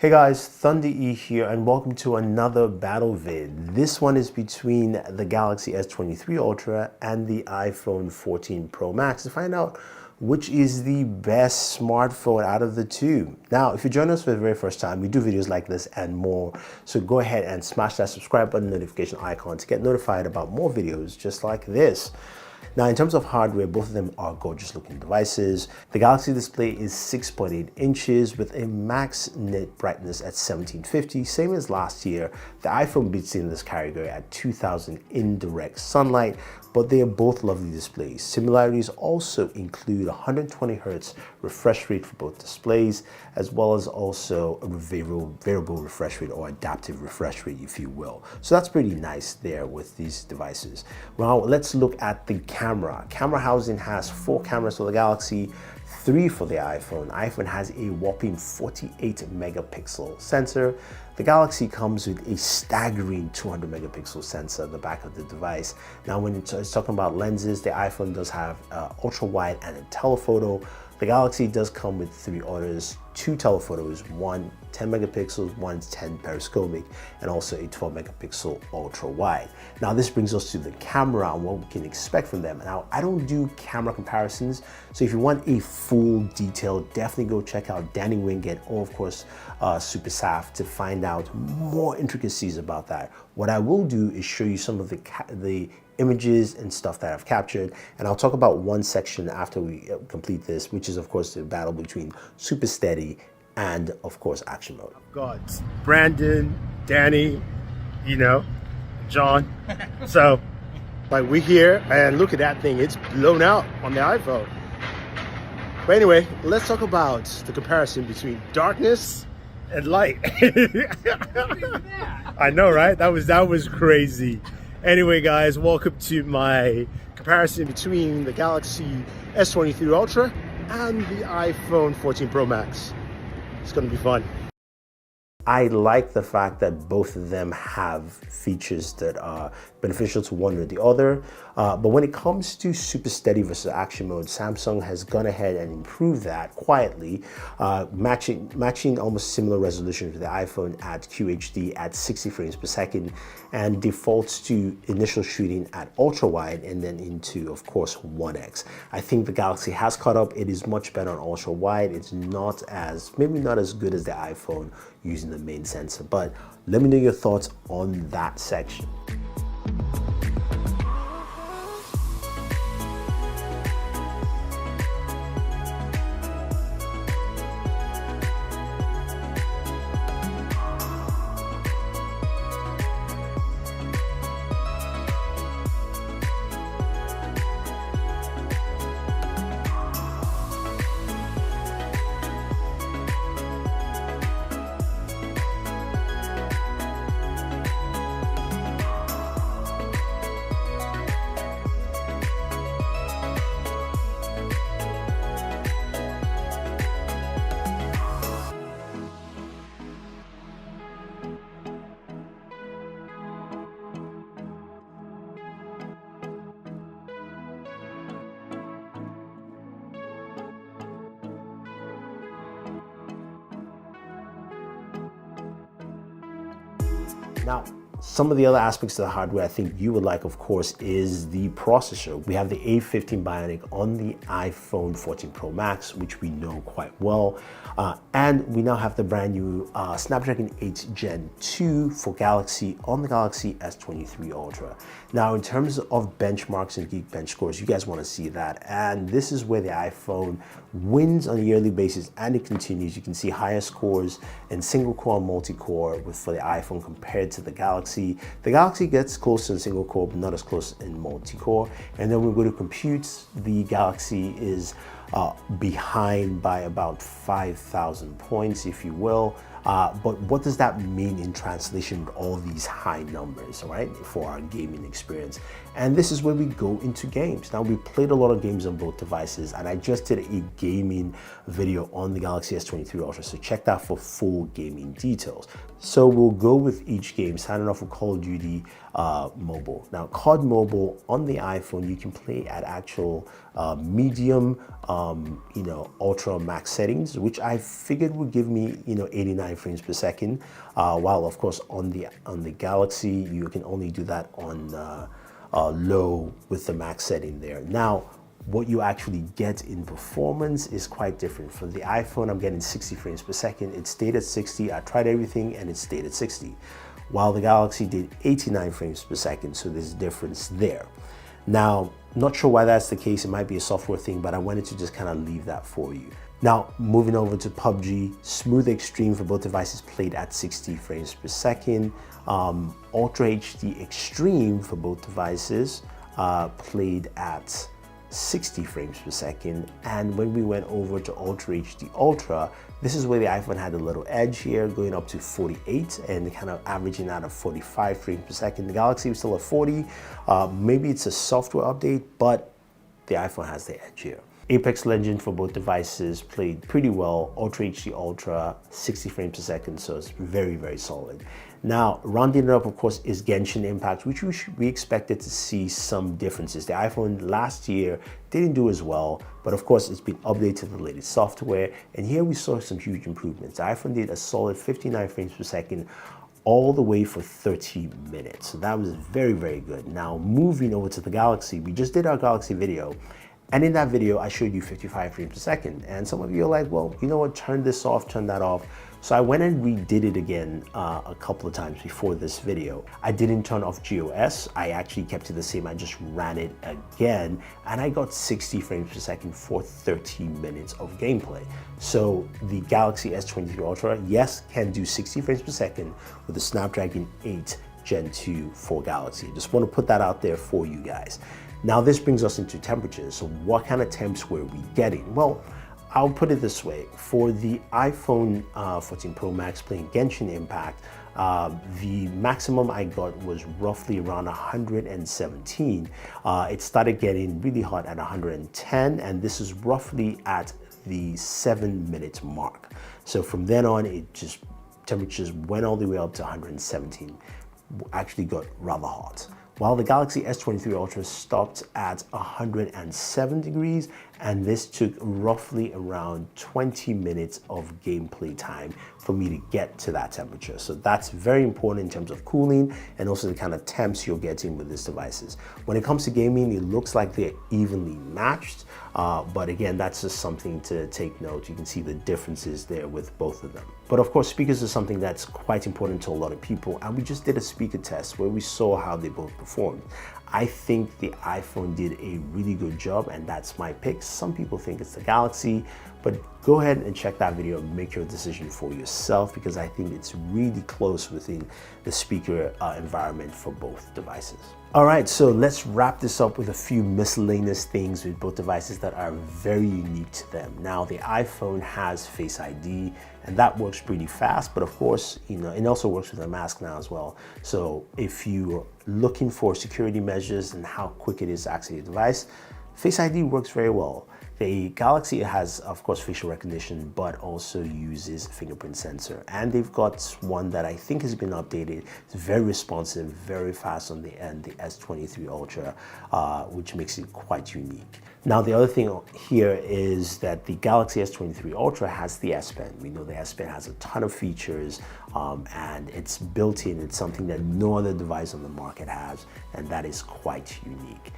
Hey guys, Thunder E here and welcome to another battle vid. This one is between the Galaxy S23 Ultra and the iPhone 14 Pro Max to find out which is the best smartphone out of the two. Now, if you join us for the very first time, we do videos like this and more. So go ahead and smash that subscribe button, notification icon to get notified about more videos just like this. Now, in terms of hardware, both of them are gorgeous looking devices. The Galaxy display is 6.8 inches with a max nit brightness at 1750, same as last year. The iPhone beats in this category at 2000 in direct sunlight, but they are both lovely displays. Similarities also include 120 Hz refresh rate for both displays, as well as also a variable refresh rate or adaptive refresh rate, if you will. So that's pretty nice there with these devices. Now let's look at the camera. Camera housing has 4 cameras for the Galaxy, 3 for the iPhone. iPhone has a whopping 48 megapixel sensor. The Galaxy comes with a staggering 200 megapixel sensor at the back of the device. Now, when it's talking about lenses, the iPhone does have ultra wide and a telephoto. The Galaxy does come with 3 others, 2 telephotos, one 10 megapixels, one's 10 periscopic, and also a 12 megapixel ultra wide. Now this brings us to the camera and what we can expect from them. Now I don't do camera comparisons, so if you want a full detail, definitely go check out Danny Wingate or of course Super Saf to find out more intricacies about that. What I will do is show you some of the images and stuff that I've captured, and I'll talk about one section after we complete this, which is of course the battle between Super Steady and of course action mode. God, Brandon, Danny, John. So like we're here and look at that thing, it's blown out on the iPhone. But anyway, let's talk about the comparison between darkness and light. I know, right? That was crazy. Anyway guys, welcome to my comparison between the Galaxy S23 Ultra and the iPhone 14 Pro Max. It's gonna be fun. I like the fact that both of them have features that are beneficial to one or the other. But when it comes to Super Steady versus action mode, Samsung has gone ahead and improved that quietly, matching almost similar resolution to the iPhone at QHD at 60 frames per second and defaults to initial shooting at ultra wide and then into, of course, 1x. I think the Galaxy has caught up. It is much better on ultra wide. It's maybe not as good as the iPhone using the main sensor, but let me know your thoughts on that section. Now, some of the other aspects of the hardware I think you would like, of course, is the processor. We have the A15 Bionic on the iPhone 14 Pro Max, which we know quite well. And we now have the brand new Snapdragon 8 Gen 2 for Galaxy on the Galaxy S23 Ultra. Now, in terms of benchmarks and Geekbench scores, you guys want to see that. And this is where the iPhone wins on a yearly basis, and it continues. You can see higher scores in single core and multi-core for the iPhone compared to the Galaxy. The Galaxy gets close in single core, but not as close in multi-core. And then when we go to compute, the Galaxy is behind by about 5,000 points, if you will. But what does that mean in translation with all these high numbers, all right, for our gaming experience? And this is where we go into games. Now, we played a lot of games on both devices, and I just did a gaming video on the Galaxy S23 Ultra, so check that for full gaming details. So we'll go with each game, starting off with Call of Duty Mobile. Now, COD Mobile on the iPhone, you can play at actual medium, ultra max settings, which I figured would give me, 89 89 frames per second, while of course on the Galaxy you can only do that on low with the max setting there. Now, what you actually get in performance is quite different. For the iPhone, I'm getting 60 frames per second. It stayed at 60. I tried everything and it stayed at 60. While the Galaxy did 89 frames per second, so there's a difference there. Now, not sure why that's the case. It might be a software thing, but I wanted to just kind of leave that for you. Now, moving over to PUBG, Smooth Extreme for both devices played at 60 frames per second. Ultra HD Extreme for both devices played at 60 frames per second. And when we went over to Ultra HD Ultra, this is where the iPhone had a little edge here, going up to 48 and kind of averaging out of 45 frames per second. The Galaxy was still at 40. Maybe it's a software update, but the iPhone has the edge here. Apex Legends for both devices played pretty well. Ultra HD Ultra, 60 frames per second, so it's very, very solid. Now, rounding it up, of course, is Genshin Impact, which we expected to see some differences. The iPhone last year didn't do as well, but of course, it's been updated to the latest software, and here we saw some huge improvements. The iPhone did a solid 59 frames per second, all the way for 30 minutes. So that was very, very good. Now, moving over to the Galaxy, we just did our Galaxy video, and in that video, I showed you 55 frames per second. And some of you are like, well, you know what, turn this off, turn that off. So I went and redid it again a couple of times before this video. I didn't turn off GOS. I actually kept it the same. I just ran it again, and I got 60 frames per second for 30 minutes of gameplay. So the Galaxy S23 Ultra, yes, can do 60 frames per second with the Snapdragon 8 Gen 2 for Galaxy. Just want to put that out there for you guys. Now this brings us into temperatures. So what kind of temps were we getting? Well, I'll put it this way. For the iPhone 14 Pro Max playing Genshin Impact, the maximum I got was roughly around 117. It started getting really hot at 110, and this is roughly at the 7-minute mark. So from then on, temperatures went all the way up to 117. Actually got rather hot. While the Galaxy S23 Ultra stopped at 107 degrees, and this took roughly around 20 minutes of gameplay time for me to get to that temperature. So that's very important in terms of cooling and also the kind of temps you're getting with these devices. When it comes to gaming, it looks like they're evenly matched, but again, that's just something to take note. You can see the differences there with both of them. But of course, speakers is something that's quite important to a lot of people, and we just did a speaker test where we saw how they both performed. I think the iPhone did a really good job, and that's my pick. Some people think it's the Galaxy, but go ahead and check that video and make your decision for yourself, because I think it's really close within the speaker environment for both devices. All right, so let's wrap this up with a few miscellaneous things with both devices that are very unique to them. Now, the iPhone has Face ID, and that works pretty fast, but of course, it also works with a mask now as well. So if you're looking for security measures and how quick it is to access your device, Face ID works very well. The Galaxy has, of course, facial recognition, but also uses fingerprint sensor. And they've got one that I think has been updated. It's very responsive, very fast on the end, the S23 Ultra, which makes it quite unique. Now, the other thing here is that the Galaxy S23 Ultra has the S Pen. We know the S Pen has a ton of features, and it's built in. It's something that no other device on the market has, and that is quite unique.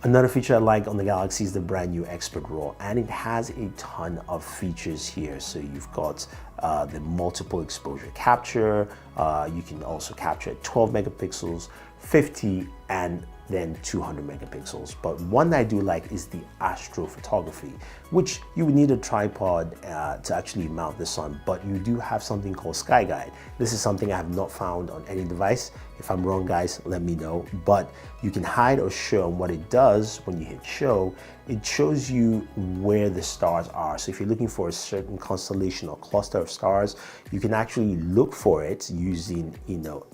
Another feature I like on the Galaxy is the brand new Expert RAW, and it has a ton of features here. So you've got the multiple exposure capture. You can also capture at 12 megapixels, 50, and then 200 megapixels. But one that I do like is the astrophotography, which you would need a tripod to actually mount this on, but you do have something called Sky Guide. This is something I have not found on any device. If I'm wrong, guys, let me know. But you can hide or show, and what it does when you hit show, it shows you where the stars are. So if you're looking for a certain constellation or cluster of stars, you can actually look for it using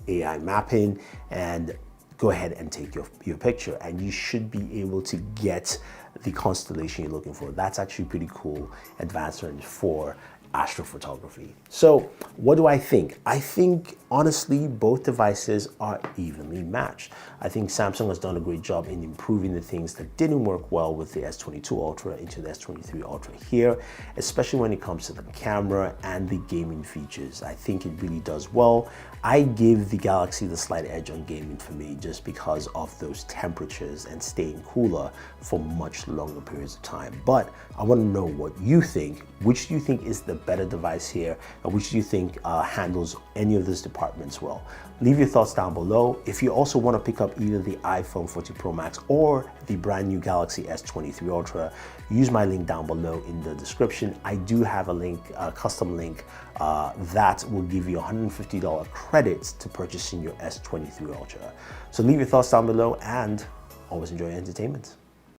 AI mapping and go ahead and take your picture, and you should be able to get the constellation you're looking for. That's actually pretty cool advancement for astrophotography. So what do I think? I think honestly both devices are evenly matched. I think Samsung has done a great job in improving the things that didn't work well with the S22 Ultra into the S23 Ultra here, especially when it comes to the camera and the gaming features. I think it really does well. I give the Galaxy the slight edge on gaming for me just because of those temperatures and staying cooler for much longer periods of time. But I want to know what you think. Which do you think is the better device here, and which do you think handles any of these departments well? Leave your thoughts down below. If you also want to pick up either the iPhone 14 Pro Max or the brand new Galaxy S23 Ultra, use my link down below in the description. I do have a link, a custom link that will give you $150 credits to purchasing your S23 Ultra. So leave your thoughts down below and always enjoy your entertainment.